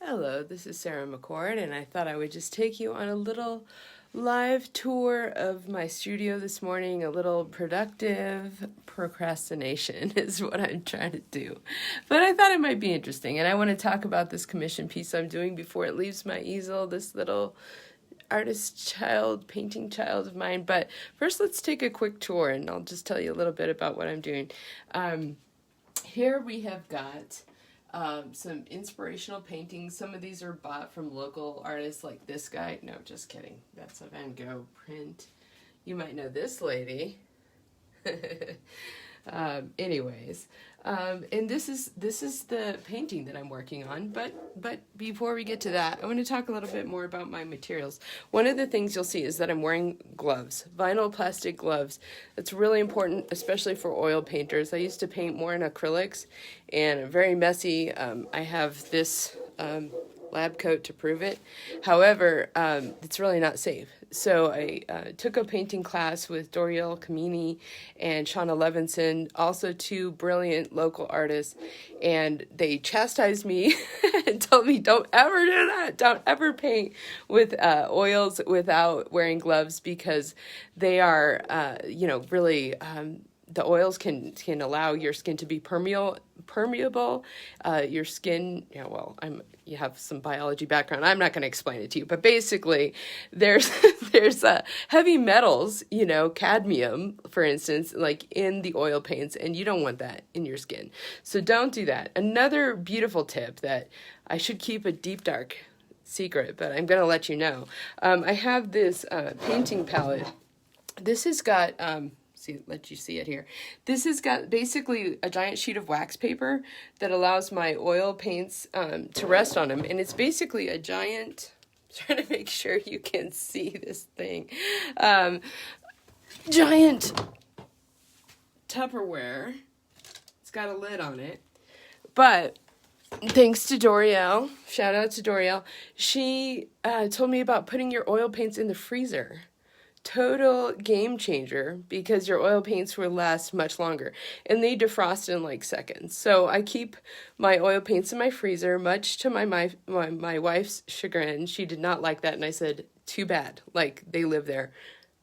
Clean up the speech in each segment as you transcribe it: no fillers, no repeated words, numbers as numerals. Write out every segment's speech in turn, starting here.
Hello, this is Sarah McCord, and I thought I would just take you on a little live tour of my studio this morning. A little productive procrastination is what I'm trying to do. But I thought it might be interesting, and I want to talk about this commission piece I'm doing before it leaves my easel, this little artist child, painting child of mine. But first, let's take a quick tour, and I'll just tell you a little bit about what I'm doing. Here we have got some inspirational paintings. Some of these are bought from local artists like this guy. No, just kidding. That's a Van Gogh print. You might know this lady. Anyways, and this is the painting that I'm working on. But before we get to that, I want to talk a little bit more about my materials. One of the things you'll see is that I'm wearing gloves, vinyl plastic gloves. That's really important, especially for oil painters. I used to paint more in acrylics, and very messy. I have this lab coat to prove it. However, it's really not safe. So I took a painting class with Doriel Camini and Shauna Levinson, also two brilliant local artists, and they chastised me and told me, don't ever do that. Don't ever paint with oils without wearing gloves, because they are, really... the oils can allow your skin to be permeable. Your skin, you have some biology background. I'm not going to explain it to you, but basically, there's heavy metals, cadmium, for instance, like in the oil paints, and you don't want that in your skin. So don't do that. Another beautiful tip that I should keep a deep dark secret, but I'm going to let you know. I have this painting palette. This has got let you see it here. This has got basically a giant sheet of wax paper that allows my oil paints to rest on them. And it's basically a giant, I'm trying to make sure you can see this thing, giant Tupperware. It's got a lid on it. But thanks to Doriel, shout out to Doriel, she told me about putting your oil paints in the freezer. Total game changer, because your oil paints will last much longer, and they defrost in like seconds. So I keep my oil paints in my freezer, much to my wife's chagrin. She did not like that, and I said, too bad. Like, they live there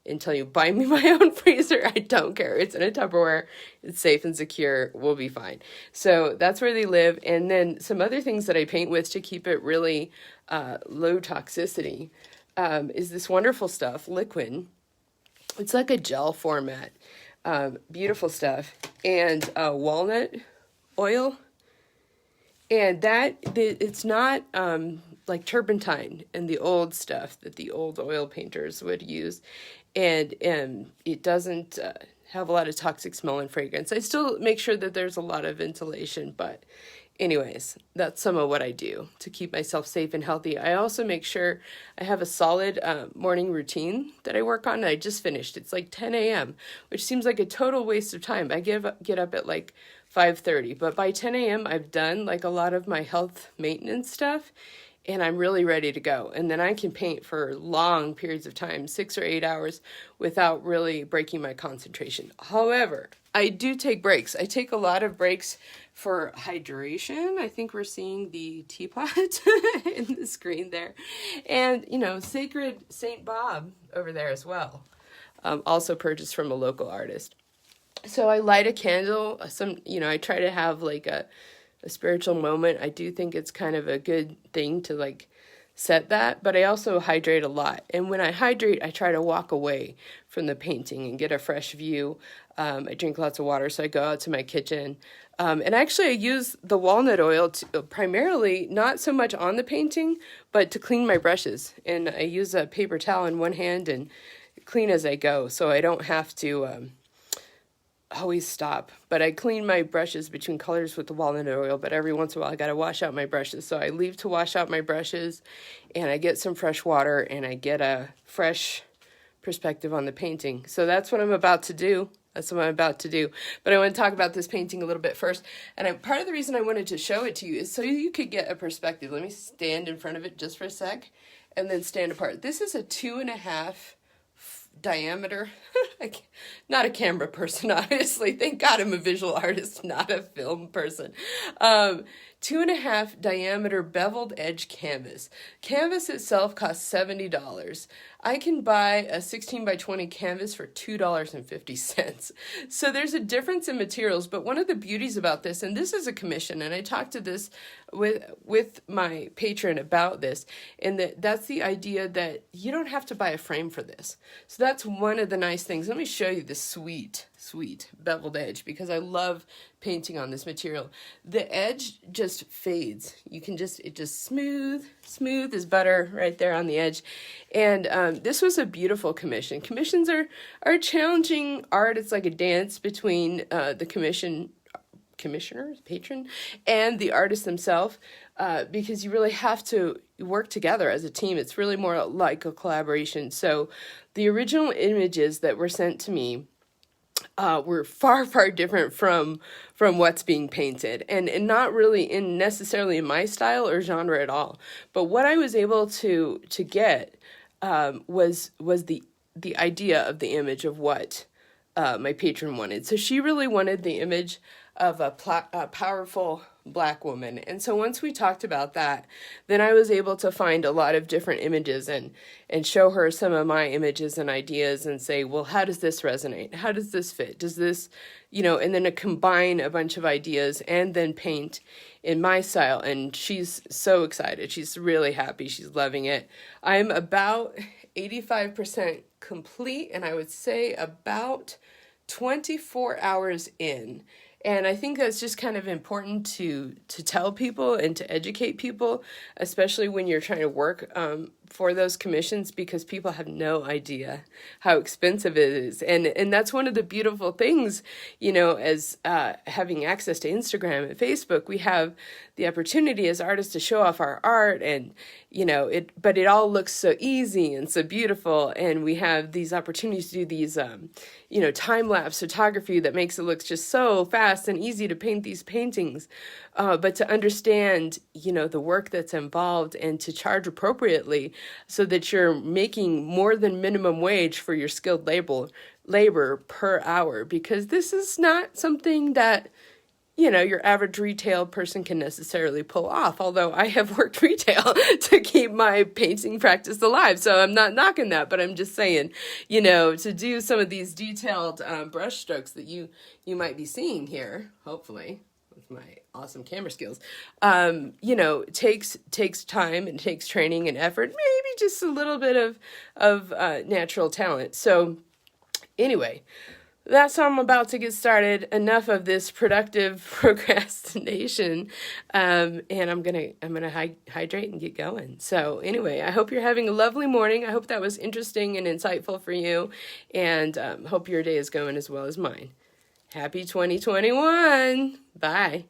until you buy me my own freezer. I don't care. It's in a Tupperware. It's safe and secure. We'll be fine. So that's where they live. And then some other things that I paint with to keep it really low toxicity is this wonderful stuff, Liquin. It's like a gel format. Beautiful stuff. And walnut oil. And it's not like turpentine and the old stuff that the old oil painters would use. And it doesn't have a lot of toxic smell and fragrance. I still make sure that there's a lot of ventilation, but anyways, that's some of what I do to keep myself safe and healthy. I also make sure I have a solid morning routine that I work on. I just finished. It's like 10 a.m., which seems like a total waste of time. I get up at like 5:30, but by 10 a.m. I've done like a lot of my health maintenance stuff, and I'm really ready to go. And then I can paint for long periods of time, 6 or 8 hours, without really breaking my concentration. However, I do take breaks. I take a lot of breaks for hydration. I think we're seeing the teapot in the screen there. And, Sacred St. Bob over there as well. Also purchased from a local artist. So I light a candle. I try to have like a spiritual moment. I do think it's kind of a good thing to like set that, but I also hydrate a lot. And when I hydrate, I try to walk away from the painting and get a fresh view. I drink lots of water, so I go out to my kitchen. And actually, I use the walnut oil primarily, not so much on the painting, but to clean my brushes. And I use a paper towel in one hand and clean as I go, so I don't have to always stop. But I clean my brushes between colors with the walnut oil, but every once in a while I got to wash out my brushes. So I leave to wash out my brushes, and I get some fresh water, and I get a fresh perspective on the painting. So that's what I'm about to do. But I want to talk about this painting a little bit first. And part of the reason I wanted to show it to you is so you could get a perspective. Let me stand in front of it just for a sec, and then stand apart. This is a 2.5 diameter. Not a camera person, obviously. Thank God I'm a visual artist, not a film person. 2.5 diameter beveled edge canvas. Canvas itself costs $70. I can buy a 16 by 20 canvas for $2.50. So there's a difference in materials, but one of the beauties about this, and this is a commission, and I talked to this with my patron about this, and that's the idea that you don't have to buy a frame for this. So that's one of the nice things. Let me show you this sweet beveled edge, because I love painting on this material. The edge just fades. It just smooth as butter right there on the edge. And this was a beautiful commission. Commissions are challenging art. It's like a dance between the commissioner, patron, and the artist themselves, because you really have to work together as a team. It's really more like a collaboration. So the original images that were sent to me were far different from what's being painted, and not really necessarily in my style or genre at all. But what I was able to get was the idea of the image of what my patron wanted. So she really wanted the image of a powerful Black woman. And so once we talked about that, then I was able to find a lot of different images and show her some of my images and ideas and say, well, how does this resonate? How does this fit? Does this, and then to combine a bunch of ideas and then paint in my style. And she's so excited. She's really happy. She's loving it. I'm about 85% complete, and I would say about 24 hours in. And I think that's just kind of important to tell people and to educate people, especially when you're trying to work for those commissions, because people have no idea how expensive it is. And that's one of the beautiful things, as having access to Instagram and Facebook, we have the opportunity as artists to show off our art, and but it all looks so easy and so beautiful, and we have these opportunities to do these time-lapse photography that makes it look just so fast and easy to paint these paintings, but to understand the work that's involved and to charge appropriately so that you're making more than minimum wage for your skilled labor per hour, because this is not something that your average retail person can necessarily pull off, although I have worked retail to keep my painting practice alive, so I'm not knocking that, but I'm just saying, to do some of these detailed brush strokes that you might be seeing here, hopefully, with my awesome camera skills, takes time and takes training and effort, maybe just a little bit of natural talent. So anyway, that's how I'm about to get started. Enough of this productive procrastination, and I'm gonna hydrate and get going. So anyway, I hope you're having a lovely morning. I hope that was interesting and insightful for you, and hope your day is going as well as mine. Happy 2021. Bye.